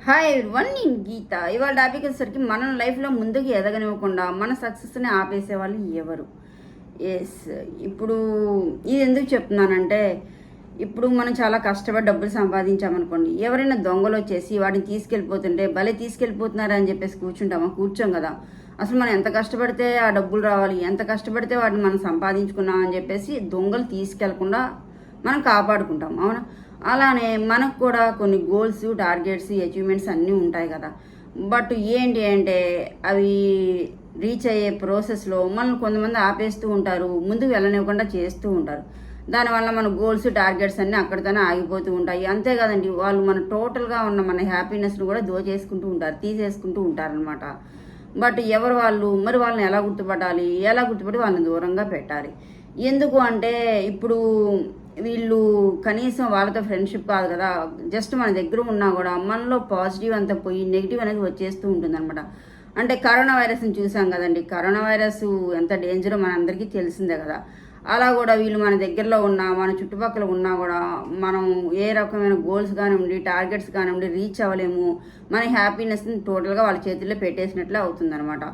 Hi everyone, నేను గీత. ఇవాళ topic వచ్చేసరికి మన లైఫ్లో ముందుకు ఎదగనివ్వకుండా మన సక్సెస్ని ఆపేసే వాళ్ళు ఎవరు? ఎస్, ఇప్పుడు ఇది ఎందుకు చెప్తున్నానంటే, ఇప్పుడు మనం చాలా కష్టపడి డబ్బులు సంపాదించామనుకోండి, ఎవరైనా దొంగలు వచ్చేసి వాటిని తీసుకెళ్ళిపోతుంటే భలే తీసుకెళ్ళిపోతున్నారని చెప్పేసి కూర్చోం కదా. అసలు మనం ఎంత కష్టపడితే ఆ డబ్బులు రావాలి, ఎంత కష్టపడితే వాటిని మనం సంపాదించుకున్నాం అని చెప్పేసి దొంగలు తీసుకెళ్లకుండా మనం కాపాడుకుంటాం, అవునా? అలానే మనకు కూడా కొన్ని గోల్స్, టార్గెట్స్, అచీవ్మెంట్స్ అన్నీ ఉంటాయి కదా. బట్ ఏంటి అంటే అవి రీచ్ అయ్యే ప్రాసెస్లో మనల్ని కొంతమంది ఆపేస్తూ ఉంటారు, ముందుకు వెళ్ళనివ్వకుండా చేస్తూ ఉంటారు. దానివల్ల మన గోల్స్, టార్గెట్స్ అన్నీ అక్కడితోనే ఆగిపోతూ ఉంటాయి. అంతే కదండి, వాళ్ళు మన టోటల్గా ఉన్న మన హ్యాపీనెస్ని కూడా దోచేసుకుంటూ ఉంటారు, తీసేసుకుంటూ ఉంటారనమాట. బట్ ఎవరు వాళ్ళు? మరి వాళ్ళని ఎలా గుర్తుపట్టాలి? ఎలా గుర్తుపట్టి వాళ్ళని దూరంగా పెట్టాలి? ఎందుకు అంటే, ఇప్పుడు వీళ్ళు కనీసం వాళ్ళతో ఫ్రెండ్షిప్ కాదు కదా, జస్ట్ మన దగ్గర ఉన్నా కూడా మనలో పాజిటివ్ అంతా పోయి నెగిటివ్ అనేది వచ్చేస్తూ ఉంటుందన్నమాట. అంటే కరోనా వైరస్ని చూసాం కదండి, కరోనా వైరస్ ఎంత డేంజరో మనందరికీ తెలిసిందే కదా. అలా కూడా వీళ్ళు మన దగ్గరలో ఉన్నా, మన చుట్టుపక్కల ఉన్నా కూడా మనం ఏ రకమైన గోల్స్ కానివ్వండి, టార్గెట్స్ కానివ్వండి రీచ్ అవ్వలేము. మన హ్యాపీనెస్ని టోటల్గా వాళ్ళ చేతుల్లో పెట్టేసినట్లే అవుతుందన్నమాట.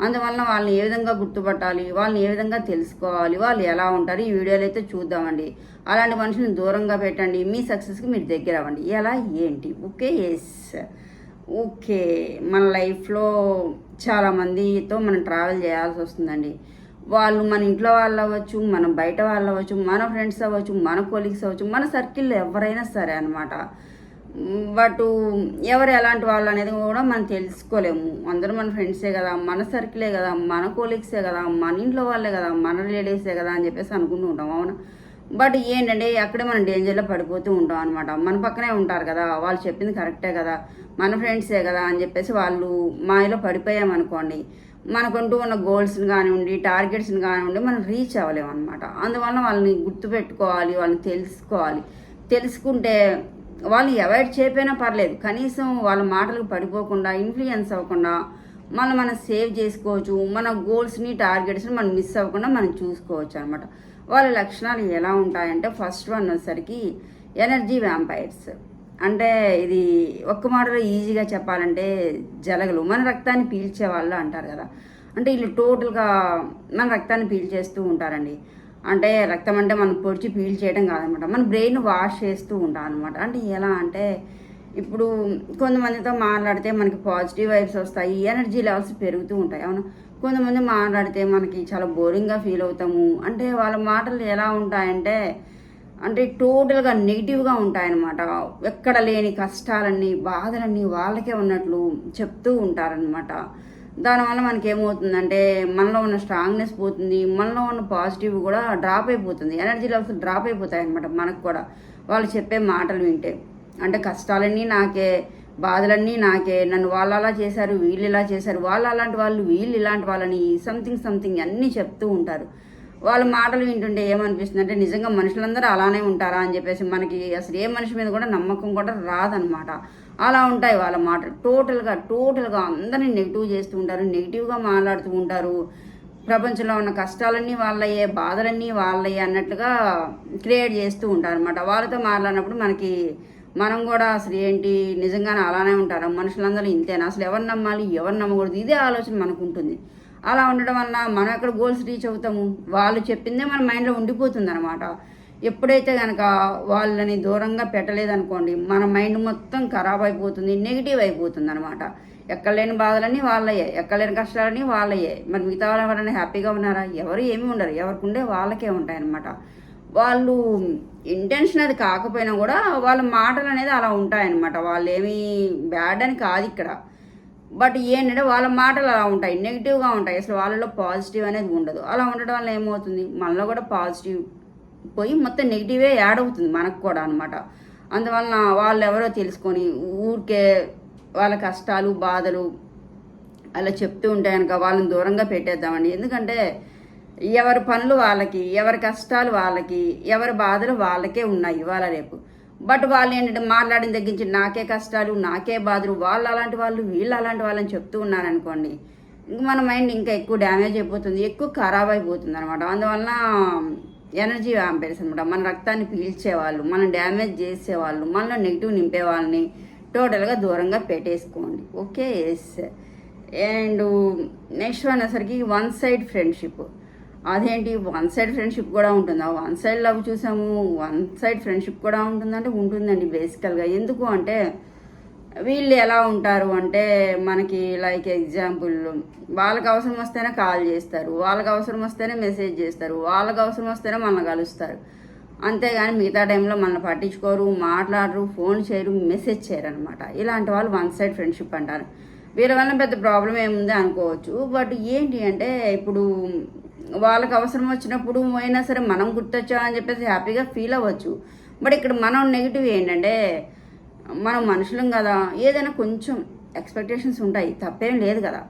అందువలన వాళ్ళని ఏ విధంగా గుర్తుపట్టాలి, వాళ్ళని ఏ విధంగా తెలుసుకోవాలి, వాళ్ళు ఎలా ఉంటారు, ఈ వీడియోలో అయితే చూద్దామండి. అలాంటి మనుషులను దూరంగా పెట్టండి, మీ సక్సెస్కి మీరు దగ్గర అవ్వండి. ఎలా ఏంటి? Okay, yes, okay. మన లైఫ్లో చాలామందితో మనం ట్రావెల్ చేయాల్సి వస్తుందండి. వాళ్ళు మన ఇంట్లో వాళ్ళు అవ్వచ్చు, మన బయట వాళ్ళు అవ్వచ్చు, మన ఫ్రెండ్స్ అవ్వచ్చు, మన కొలీగ్స్ అవ్వచ్చు, మన సర్కిల్లో ఎవరైనా సరే అనమాట. బట్ ఎవరు ఎలాంటి వాళ్ళు అనేది కూడా మనం తెలుసుకోలేము. అందరూ మన ఫ్రెండ్సే కదా, మన సర్కిలే కదా, మన కొలీగ్సే కదా, మన ఇంట్లో వాళ్ళే కదా, మన రిలేటివ్సే కదా అని చెప్పేసి అనుకుంటూ ఉంటాం, అవునా? బట్ ఏంటంటే అక్కడే మనం డేంజర్లో పడిపోతూ ఉంటాం అనమాట. మన పక్కనే ఉంటారు కదా, వాళ్ళు చెప్పింది కరెక్టే కదా, మన ఫ్రెండ్సే కదా అని చెప్పేసి వాళ్ళు మాయలో పడిపోయామనుకోండి, మనకంటూ ఉన్న గోల్స్ని కానివ్వండి, టార్గెట్స్ని కానివ్వండి మనం రీచ్ అవ్వలేము అనమాట. అందువల్ల వాళ్ళని గుర్తుపెట్టుకోవాలి, వాళ్ళని తెలుసుకోవాలి. తెలుసుకుంటే వాళ్ళని అవాయిడ్ చేయకపోయినా పర్లేదు, కనీసం వాళ్ళ మాటలకు పడిపోకుండా, ఇన్ఫ్లుయెన్స్ అవ్వకుండా మనం సేవ్ చేసుకోవచ్చు. మన గోల్స్ని, టార్గెట్స్ని మనం మిస్ అవ్వకుండా మనం చూసుకోవచ్చు అనమాట. వాళ్ళ లక్షణాలు ఎలా ఉంటాయంటే, ఫస్ట్ వన్ వచ్చేసరికి ఎనర్జీ వ్యాంపైర్స్. అంటే ఇది ఒక్క మాటలో ఈజీగా చెప్పాలంటే జలగలు, మన రక్తాన్ని పీల్చే వాళ్ళు అంటారు కదా. అంటే వీళ్ళు టోటల్గా మన రక్తాన్ని పీల్చేస్తూ ఉంటారండి. అంటే రక్తం అంటే మనం పొడిచి పీల్ చేయడం కాదనమాట, మన బ్రెయిన్ వాష్ చేస్తూ ఉంటాం అనమాట. అంటే ఎలా అంటే, ఇప్పుడు కొంతమందితో మాట్లాడితే మనకి పాజిటివ్ వైబ్స్ వస్తాయి, ఎనర్జీ లెవెల్స్ పెరుగుతూ ఉంటాయి, అవును. కొంతమంది మాట్లాడితే మనకి చాలా బోరింగ్గా ఫీల్ అవుతాము. అంటే వాళ్ళ మాటలు ఎలా ఉంటాయంటే, అంటే టోటల్గా నెగిటివ్గా ఉంటాయన్నమాట. ఎక్కడ లేని కష్టాలన్నీ, బాధలన్నీ వాళ్ళకే ఉన్నట్లు చెప్తూ ఉంటారనమాట. దానివల్ల మనకి ఏమవుతుందంటే, మనలో ఉన్న స్ట్రాంగ్నెస్ పోతుంది, మనలో ఉన్న పాజిటివ్ కూడా డ్రాప్ అయిపోతుంది, ఎనర్జీ లెవెల్స్ డ్రాప్ అయిపోతాయి అనమాట మనకు కూడా వాళ్ళు చెప్పే మాటలు వింటే. అంటే కష్టాలన్నీ నాకే, బాధలన్నీ నాకే, నన్ను వాళ్ళు అలా చేశారు, వీళ్ళు ఇలా చేశారు, వాళ్ళు అలాంటి వాళ్ళు, వీళ్ళు ఇలాంటి వాళ్ళని సంథింగ్ అన్నీ చెప్తూ ఉంటారు. వాళ్ళ మాటలు వింటుంటే ఏమనిపిస్తుంది అంటే, నిజంగా మనుషులందరూ అలానే ఉంటారా అని చెప్పేసి మనకి అసలు ఏ మనిషి మీద కూడా నమ్మకం కూడా రాదనమాట. అలా ఉంటాయి వాళ్ళ మాటలు. టోటల్గా అందరినీ నెగిటివ్ చేస్తూ ఉంటారు, నెగిటివ్గా మాట్లాడుతూ ఉంటారు. ప్రపంచంలో ఉన్న కష్టాలన్నీ వాళ్ళయ్యే, బాధలన్నీ వాళ్ళయ్యే అన్నట్లుగా క్రియేట్ చేస్తూ ఉంటారు అనమాట. వాళ్ళతో మాట్లాడినప్పుడు మనం కూడా అసలు ఏంటి, నిజంగానే అలానే ఉంటారా, మనుషులందరూ ఇంతేనా, అసలు ఎవరు నమ్మాలి, ఎవరు నమ్మకూడదు, ఇదే ఆలోచన మనకు ఉంటుంది. అలా ఉండడం వల్ల మనం ఎక్కడ గోల్స్ రీచ్ అవుతాము, వాళ్ళు చెప్పిందే మన మైండ్లో ఉండిపోతుంది అనమాట. ఎప్పుడైతే కనుక వాళ్ళని దూరంగా పెట్టలేదనుకోండి, మన మైండ్ మొత్తం ఖరాబ్ అయిపోతుంది, నెగిటివ్ అయిపోతుంది అనమాట. ఎక్కడ లేని బాధలన్నీ వాళ్ళయ్యాయి, ఎక్కడ లేని కష్టాలన్నీ వాళ్ళయ్యాయి. మరి మిగతా వాళ్ళు ఎవరైనా హ్యాపీగా ఉన్నారా? ఎవరు ఏమీ ఉండరు, ఎవరికి ఉండే వాళ్ళకే ఉంటాయన్నమాట. వాళ్ళు ఇంటెన్షన్ అది కాకపోయినా కూడా వాళ్ళ మాటలు అనేది అలా ఉంటాయన్నమాట. వాళ్ళు ఏమీ బ్యాడ్ అని కాదు ఇక్కడ, బట్ ఏంటంటే వాళ్ళ మాటలు అలా ఉంటాయి, నెగిటివ్గా ఉంటాయి, అసలు వాళ్ళలో పాజిటివ్ అనేది ఉండదు. అలా ఉండడం వల్ల ఏమవుతుంది, మనలో కూడా పాజిటివ్ పోయి మొత్తం నెగిటివే యాడ్ అవుతుంది మనకు కూడా అనమాట. అందువలన వాళ్ళు ఎవరో తెలుసుకొని ఊరికే వాళ్ళ కష్టాలు, బాధలు అలా చెప్తూ ఉంటే కనుక వాళ్ళని దూరంగా పెట్టేద్దామండి. ఎందుకంటే ఎవరి పనులు వాళ్ళకి, ఎవరి కష్టాలు వాళ్ళకి, ఎవరి బాధలు వాళ్ళకే ఉన్నాయి ఇవాళ రేపు. బట్ వాళ్ళు ఏంటంటే మాట్లాడిన తగ్గించి నాకే కష్టాలు, నాకే బాధలు, వాళ్ళు అలాంటి వాళ్ళు, వీళ్ళు అలాంటి వాళ్ళని చెప్తూ ఉన్నారనుకోండి, ఇంక మన మైండ్ ఇంకా ఎక్కువ డ్యామేజ్ అయిపోతుంది, ఎక్కువ ఖరాబ్ అయిపోతుంది అనమాట. అందువలన ఎనర్జీ వ్యాంపైర్స్ అనమాట. మన రక్తాన్ని పీల్చేవాళ్ళు, మనం డ్యామేజ్ చేసేవాళ్ళు, మనలో నెగిటివ్ నింపే వాళ్ళని టోటల్గా దూరంగా పెట్టేసుకోండి. Okay, yes. అండ్ నెక్స్ట్ అనేసరికి వన్ సైడ్ ఫ్రెండ్షిప్. అదేంటి వన్ సైడ్ ఫ్రెండ్షిప్ కూడా ఉంటుందా? వన్ సైడ్ లవ్ చూసాము, వన్ సైడ్ ఫ్రెండ్షిప్ కూడా ఉంటుందంటే ఉంటుందండి బేసికల్గా. ఎందుకు అంటే వీళ్ళు ఎలా ఉంటారు అంటే మనకి లైక్ ఎగ్జాంపుల్, వాళ్ళకి అవసరం వస్తేనే కాల్ చేస్తారు, వాళ్ళకి అవసరం వస్తేనే మెసేజ్ చేస్తారు, వాళ్ళకి అవసరం వస్తేనే మనల్ని కలుస్తారు. అంతేగాని మిగతా టైంలో మనల్ని పట్టించుకోరు, మాట్లాడరు, ఫోన్ చేయరు, మెసేజ్ చేయరు అనమాట. ఇలాంటి వాళ్ళు వన్ సైడ్ ఫ్రెండ్షిప్ అంటారు. వీళ్ళ వల్ల పెద్ద ప్రాబ్లం ఏముంది అనుకోవచ్చు. బట్ ఏంటి అంటే ఇప్పుడు వాళ్ళకి అవసరం వచ్చినప్పుడు అయినా సరే మనం గుర్తొచ్చామని చెప్పేసి హ్యాపీగా ఫీల్ అవ్వచ్చు. బట్ ఇక్కడ మనం నెగిటివ్ ఏంటంటే మనం మనుషులం కదా, ఏదైనా కొంచెం ఎక్స్పెక్టేషన్స్ ఉంటాయి, తప్పేం లేదు కదా.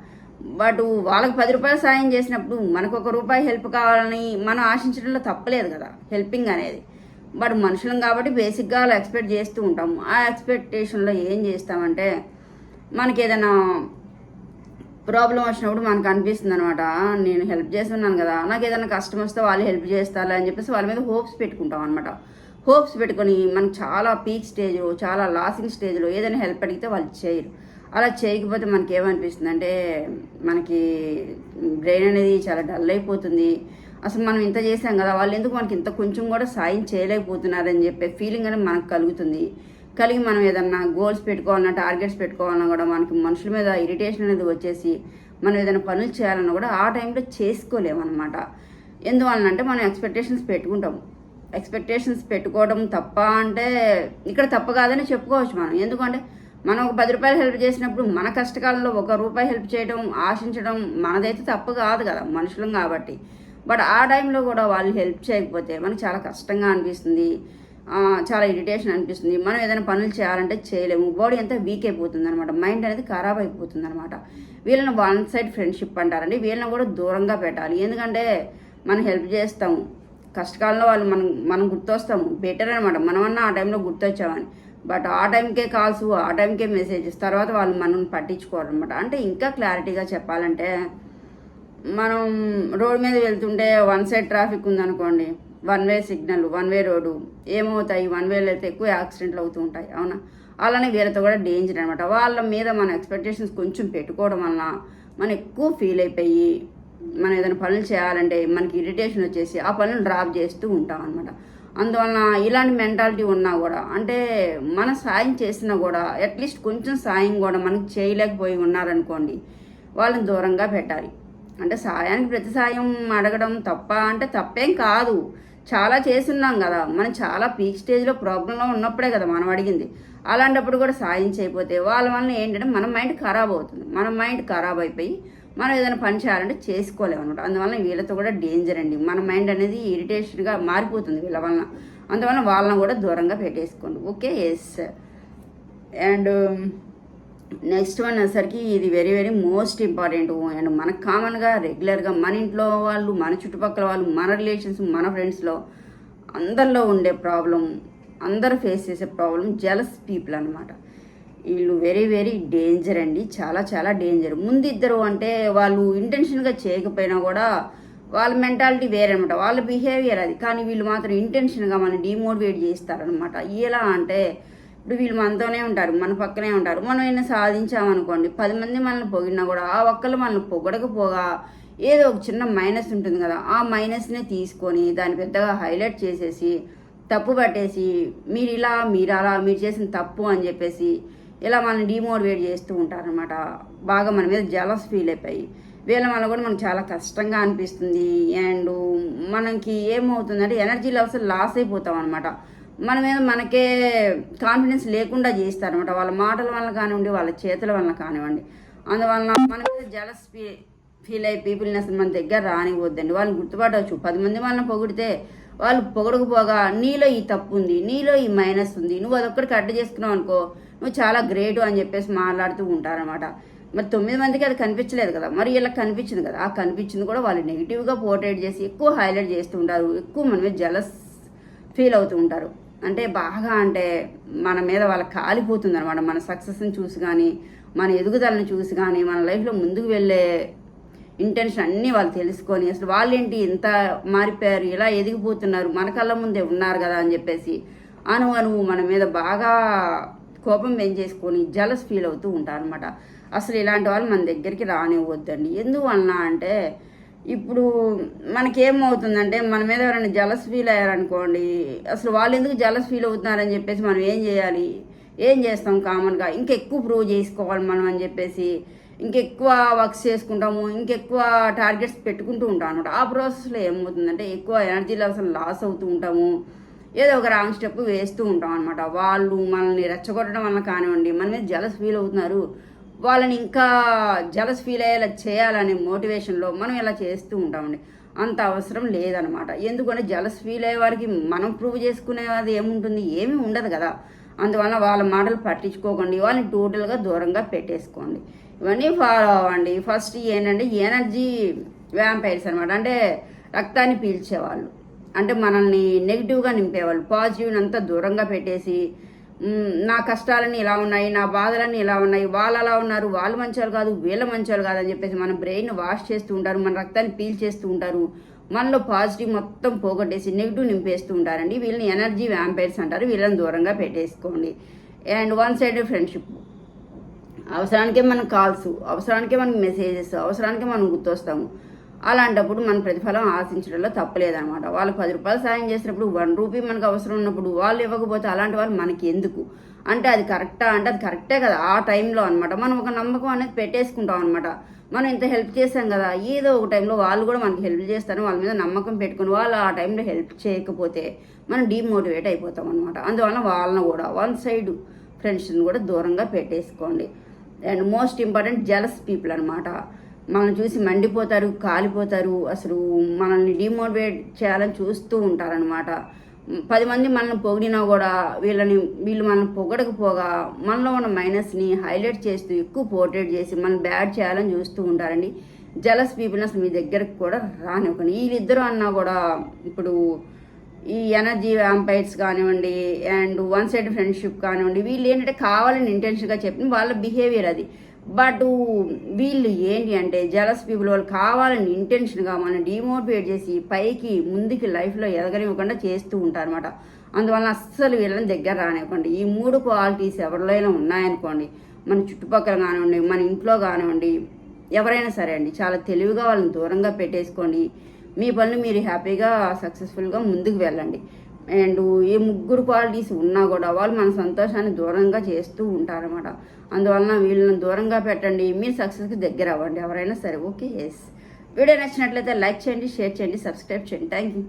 బట్ వాళ్ళకి 10 రూపాయలు సాయం చేసినప్పుడు మనకు ₹1 హెల్ప్ కావాలని మనం ఆశించడంలో తప్పలేదు కదా హెల్పింగ్ అనేది. బట్ మనుషులం కాబట్టి బేసిక్గా అలా ఎక్స్పెక్ట్ చేస్తూ ఉంటాము. ఆ ఎక్స్పెక్టేషన్లో ఏం చేస్తామంటే మనకి ఏదైనా ప్రాబ్లం వచ్చినప్పుడు మనకు అనిపిస్తుంది అనమాట, నేను హెల్ప్ చేస్తున్నాను కదా, నాకు ఏదైనా కష్టం వస్తే వాళ్ళు హెల్ప్ చేస్తారు అని చెప్పేసి వాళ్ళ మీద హోప్స్ పెట్టుకుంటాం అనమాట. హోప్స్ పెట్టుకొని మనకు చాలా పీక్ స్టేజ్లో, చాలా లాసింగ్ స్టేజ్లో ఏదైనా హెల్ప్ అడిగితే వాళ్ళు చేయరు. అలా చేయకపోతే మనకి ఏమనిపిస్తుంది అంటే మనకి బ్రెయిన్ అనేది చాలా డల్ అయిపోతుంది. అసలు మనం ఇంత చేసాం కదా, వాళ్ళు ఎందుకు మనకి ఇంత కొంచెం కూడా సాయం చేయలేకపోతున్నారని చెప్పే ఫీలింగ్ అనేది మనకు కలుగుతుంది. కలిగి మనం ఏదన్నా గోల్స్ పెట్టుకోవాలన్నా, టార్గెట్స్ పెట్టుకోవాలన్నా కూడా మనకి మనుషుల మీద ఇరిటేషన్ అనేది వచ్చేసి మనం ఏదైనా పనులు చేయాలన్నా కూడా ఆ టైంలో చేసుకోలేమన్నమాట. ఎందువలనంటే మనం ఎక్స్పెక్టేషన్స్ పెట్టుకుంటాము. ఎక్స్పెక్టేషన్స్ పెట్టుకోవడం తప్ప అంటే ఇక్కడ తప్ప కాదని చెప్పుకోవచ్చు మనం. ఎందుకంటే మనం ఒక ₹10 హెల్ప్ చేసినప్పుడు మన కష్టకాలంలో ₹1 హెల్ప్ చేయడం, ఆశించడం మనదైతే తప్పు కాదు కదా, మనుషులం కాబట్టి. బట్ ఆ టైంలో కూడా వాళ్ళు హెల్ప్ చేయకపోతే మనకు చాలా కష్టంగా అనిపిస్తుంది, చాలా ఇరిటేషన్ అనిపిస్తుంది. మనం ఏదైనా పనులు చేయాలంటే చేయలేము, బాడీ అంతా వీక్ అయిపోతుంది అనమాట, మైండ్ అనేది ఖరాబ్ అయిపోతుంది అనమాట. వీళ్ళని వన్ సైడ్ ఫ్రెండ్షిప్ అంటారండి. వీళ్ళని కూడా దూరంగా పెట్టాలి. ఎందుకంటే మనం హెల్ప్ చేస్తాము, కష్టకాలంలో వాళ్ళు మనం గుర్తొస్తాము, బెటర్ అనమాట. మనమన్నా ఆ టైంలో గుర్తొచ్చామని. బట్ ఆ టైంకే కాల్స్, ఆ టైంకే మెసేజెస్, తర్వాత వాళ్ళు మనల్ని పట్టించుకోవాలన్నమాట. అంటే ఇంకా క్లారిటీగా చెప్పాలంటే మనం రోడ్ మీద వెళ్తుంటే వన్ సైడ్ ట్రాఫిక్ ఉందనుకోండి, one way signal, one way road, ఏమవుతాయి, వన్ వేలో అయితే ఎక్కువ యాక్సిడెంట్లు అవుతూ ఉంటాయి, అవునా? అలానే వీళ్ళతో కూడా డేంజర్ అనమాట. వాళ్ళ మీద మన ఎక్స్పెక్టేషన్స్ కొంచెం పెట్టుకోవడం వలన మనం ఎక్కువ ఫీల్ అయిపోయి మనం ఏదైనా పనులు చేయాలంటే మనకి ఇరిటేషన్ వచ్చేసి ఆ పనులు డ్రాప్ చేస్తూ ఉంటాం అనమాట. అందువలన ఇలాంటి మెంటాలిటీ ఉన్నా కూడా, అంటే మన సాయం చేసినా కూడా అట్లీస్ట్ కొంచెం సాయం కూడా మనకి చేయలేకపోయి ఉన్నారనుకోండి, వాళ్ళని దూరంగా పెట్టాలి. అంటే సాయానికి ప్రతి సాయం అడగడం తప్ప అంటే తప్పేం కాదు, చాలా చేస్తున్నాం కదా, మనం చాలా పీక్ స్టేజ్లో ప్రాబ్లంలో ఉన్నప్పుడే కదా మనం అడిగింది. అలాంటప్పుడు కూడా సాయం చేయకపోతే వాళ్ళ వల్ల ఏంటంటే మన మైండ్ ఖరాబ్ అవుతుంది. మన మైండ్ ఖరాబ్ అయిపోయి మనం ఏదైనా పని చేయాలంటే చేసుకోలేము అనమాట. అందువల్ల వీళ్ళతో కూడా డేంజర్ అండి. మన మైండ్ అనేది ఇరిటేషన్గా మారిపోతుంది వీళ్ళ వలన. అందువల్ల వాళ్ళని కూడా దూరంగా పెట్టేసుకోండి. Okay, yes. And next one వచ్చేసరికి ఇది very very most important. And మనకు కామన్గా రెగ్యులర్గా మన ఇంట్లో వాళ్ళు, మన చుట్టుపక్కల వాళ్ళు, మన రిలేషన్స్, మన ఫ్రెండ్స్లో అందరిలో ఉండే ప్రాబ్లం, అందరూ ఫేస్ చేసే ప్రాబ్లం జెలస్ పీపుల్ అనమాట. వీళ్ళు వెరీ వెరీ డేంజర్ అండి, చాలా చాలా డేంజర్. ముందు ఇద్దరు అంటే వాళ్ళు ఇంటెన్షన్గా చేయకపోయినా కూడా వాళ్ళ మెంటాలిటీ వేరే అనమాట, వాళ్ళ బిహేవియర్ అది. కానీ వీళ్ళు మాత్రం ఇంటెన్షన్గా మనం డిమోటివేట్ చేస్తారనమాట. ఎలా అంటే ఇప్పుడు వీళ్ళు మనతోనే ఉంటారు, మన పక్కనే ఉంటారు. మనం ఏమైనా సాధించామనుకోండి, 10 మంది మనల్ని పొగిడినా కూడా ఆ ఒక్కళ్ళు మనల్ని పొగడకపోగా ఏదో ఒక చిన్న మైనస్ ఉంటుంది కదా, ఆ మైనస్నే తీసుకొని దాన్ని పెద్దగా హైలైట్ చేసేసి తప్పు పట్టేసి మీరు ఇలా, మీరు అలా, మీరు చేసిన తప్పు అని చెప్పేసి ఇలా మనల్ని డిమోటివేట్ చేస్తూ ఉంటారనమాట. బాగా మన మీద జలస్ ఫీల్ అయిపోయి వీళ్ళ వల్ల కూడా మనకు చాలా కష్టంగా అనిపిస్తుంది. అండ్ మనకి ఏమవుతుందంటే ఎనర్జీ లెవెల్స్ లాస్ అయిపోతాం అనమాట. మన మీద మనకే కాన్ఫిడెన్స్ లేకుండా చేస్తారనమాట. వాళ్ళ మాటల వల్ల కానివ్వండి, వాళ్ళ చేతుల వల్ల కానివ్వండి. అందువలన మన మీద జలస్ ఫీల్ అయ్యి పీపుల్ని అసలు మన దగ్గర రానివ్వద్దండి. వాళ్ళని గుర్తుపట్టవచ్చు. 10 మంది వాళ్ళని పొగిడితే వాళ్ళు పొగడకపోగా నీలో ఈ తప్పు ఉంది, నీలో ఈ మైనస్ ఉంది, నువ్వు అదొక్కడికి అడ్డు చేసుకున్నావు అనుకో, నువ్వు చాలా గ్రేటు అని చెప్పేసి మాట్లాడుతూ ఉంటారనమాట. మరి 9 మందికి అది కనిపించలేదు కదా, మరి వీళ్ళకి కనిపించింది కదా, ఆ కనిపించింది కూడా వాళ్ళు నెగిటివ్గా పోర్ట్రేట్ చేసి ఎక్కువ హైలైట్ చేస్తూ ఉంటారు. ఎక్కువ మన మీద జలస్ ఫీల్ అవుతూ ఉంటారు. అంటే బాగా అంటే మన మీద వాళ్ళకి కాలిపోతుంది అనమాట. మన సక్సెస్ని చూసి కానీ, మన ఎదుగుదలను చూసి కానీ, మన లైఫ్లో ముందుకు వెళ్ళే ఇంటెన్షన్ అన్నీ వాళ్ళు తెలుసుకొని అసలు వాళ్ళేంటి ఇంత మారిపోయారు, ఇలా ఎదిగిపోతున్నారు, మన కళ్ళ ముందే ఉన్నారు కదా అని చెప్పేసి అనువు మన మీద బాగా కోపం పెంచేసుకొని జలస్ ఫీల్ అవుతూ ఉంటారు అనమాట. అసలు ఇలాంటి వాళ్ళు మన దగ్గరికి రానివ్వద్దండి. ఎందువలన అంటే ఇప్పుడు మనకేమవుతుందంటే మన మీద ఎవరైనా జలస్ ఫీల్ అయ్యారనుకోండి, అసలు వాళ్ళు ఎందుకు జలస్ ఫీల్ అవుతున్నారని చెప్పేసి మనం ఏం చేయాలి, ఏం చేస్తాం కామన్గా ఇంకెక్కువ ప్రూవ్ చేసుకోవాలి మనం అని చెప్పేసి ఇంకెక్కువ వర్క్స్ చేసుకుంటాము, ఇంకెక్కువ టార్గెట్స్ పెట్టుకుంటూ ఉంటాం అనమాట. ఆ ప్రాసెస్లో ఏమవుతుందంటే ఎక్కువ ఎనర్జీ లెవెల్స్ లాస్ అవుతూ ఉంటాము, ఏదో ఒక రాంగ్ స్టెప్ వేస్తూ ఉంటాం అనమాట. వాళ్ళు మనల్ని రెచ్చగొట్టడం వల్ల కానివ్వండి, మన మీద జలస్ ఫీల్ అవుతున్నారు, వాళ్ళని ఇంకా జలస్ ఫీల్ అయ్యేలా చేయాలనే మోటివేషన్లో మనం ఇలా చేస్తూ ఉంటామండి. అంత అవసరం లేదనమాట. ఎందుకంటే జలస్ ఫీల్ అయ్యే వారికి మనం ప్రూవ్ చేసుకునేది ఏముంటుంది, ఏమీ ఉండదు కదా. అందువల్ల వాళ్ళ మాటలు పట్టించుకోకండి, వాళ్ళని టోటల్గా దూరంగా పెట్టేసుకోండి. ఇవన్నీ ఫాలో అవ్వండి. ఫస్ట్ ఏంటంటే ఎనర్జీ వ్యాంపైర్స్ అనమాట, అంటే రక్తాన్ని పీల్చేవాళ్ళు, అంటే మనల్ని నెగిటివ్గా నింపేవాళ్ళు. పాజిటివ్ని అంతా దూరంగా పెట్టేసి నా కష్టాలన్నీ ఇలా ఉన్నాయి, నా బాధలన్నీ ఇలా ఉన్నాయి, వాళ్ళు అలా ఉన్నారు, వాళ్ళు మంచోళ్ళు కాదు, వీళ్ళ మంచోళ్ళు కాదు అని చెప్పేసి మన బ్రెయిన్ వాష్ చేస్తూ ఉంటారు, మన రక్తాన్ని పీల్చేస్తూ ఉంటారు, మనలో పాజిటివ్ మొత్తం పోగొట్టేసి నెగిటివ్ నింపేస్తూ ఉంటారండి. వీళ్ళని ఎనర్జీ వ్యాంపైర్స్ అంటారు. వీళ్ళని దూరంగా పెట్టేసుకోండి. అండ్ వన్ సైడెడ్ ఫ్రెండ్షిప్, అవసరానికే మనకు కాల్స్, అవసరానికే మనకు మెసేజెస్, అవసరానికే మనం గుర్తొస్తాము. అలాంటప్పుడు మన ప్రతిఫలం ఆశించడంలో తప్పలేదనమాట. వాళ్ళు 10 రూపాయలు సాయం చేసినప్పుడు 1 రూపీ మనకు అవసరం ఉన్నప్పుడు వాళ్ళు ఇవ్వకపోతే అలాంటి వాళ్ళు మనకి ఎందుకు అంటే అది కరెక్టా అంటే అది కరెక్టే కదా ఆ టైంలో అనమాట. మనం ఒక నమ్మకం అనేది పెట్టేసుకుంటాం అనమాట. మనం ఇంత హెల్ప్ చేస్తాం కదా, ఏదో ఒక టైంలో వాళ్ళు కూడా మనకి హెల్ప్ చేస్తారు, వాళ్ళ మీద నమ్మకం పెట్టుకుని వాళ్ళు ఆ టైంలో హెల్ప్ చేయకపోతే మనం డీమోటివేట్ అయిపోతాం అనమాట. అందువల్ల వాళ్ళని కూడా వన్ సైడ్ ఫ్రెండ్స్ని కూడా దూరంగా పెట్టేసుకోండి. And most important jealous people అనమాట. మనల్ని చూసి మండిపోతారు, కాలిపోతారు, అసలు మనల్ని డిమోటివేట్ చేయాలని చూస్తూ ఉంటారనమాట. 10 మంది మనల్ని పొగిడినా కూడా వీళ్ళు మనల్ని పొగడకపోగా మనలో ఉన్న మైనస్ని హైలైట్ చేస్తూ ఎక్కువ పోర్ట్రేట్ చేసి మనల్ని బ్యాడ్ చేయాలని చూస్తూ ఉంటారండి. జలస్ పీపుల్ అసలు మీ దగ్గరకు కూడా రానివ్వకండి. వీళ్ళిద్దరూ అన్నా కూడా ఇప్పుడు ఈ ఎనర్జీ వ్యాంపైర్స్ కానివ్వండి అండ్ వన్ సైడ్ ఫ్రెండ్షిప్ కానివ్వండి, వీళ్ళు ఏంటంటే కావాలని ఇంటెన్షన్గా చెప్పిన వాళ్ళ బిహేవియర్ అది. బట్ వీళ్ళు ఏంటి అంటే జలస్ పీపుల్, వాళ్ళు కావాలని ఇంటెన్షన్గా మనం డిమోటివేట్ చేసి పైకి ముందుకి లైఫ్లో ఎదగనివ్వకుండా చేస్తూ ఉంటారనమాట. అందువల్ల అస్సలు వీళ్ళని దగ్గర రానివ్వకండి. ఈ 3 క్వాలిటీస్ ఎవరిలో ఉన్నాయనుకోండి, మన చుట్టుపక్కల కానివ్వండి, మన ఇంట్లో కానివ్వండి, ఎవరైనా సరే అండి, చాలా తెలివిగా వాళ్ళని దూరంగా పెట్టేసుకోండి. మీ పనులు మీరు హ్యాపీగా సక్సెస్ఫుల్గా ముందుకు వెళ్ళండి. అండ్ ఈ 3 క్వాలిటీస్ ఉన్నా కూడా వాళ్ళు మన సంతోషాన్ని దూరంగా చేస్తూ ఉంటారన్నమాట. అందువలన వీళ్ళని దూరంగా పెట్టండి, మీరు సక్సెస్కి దగ్గర అవ్వండి ఎవరైనా సరే. Okay, yes. వీడియో నచ్చినట్లయితే లైక్ చేయండి, షేర్ చేయండి, సబ్స్క్రైబ్ చేయండి. Thank you.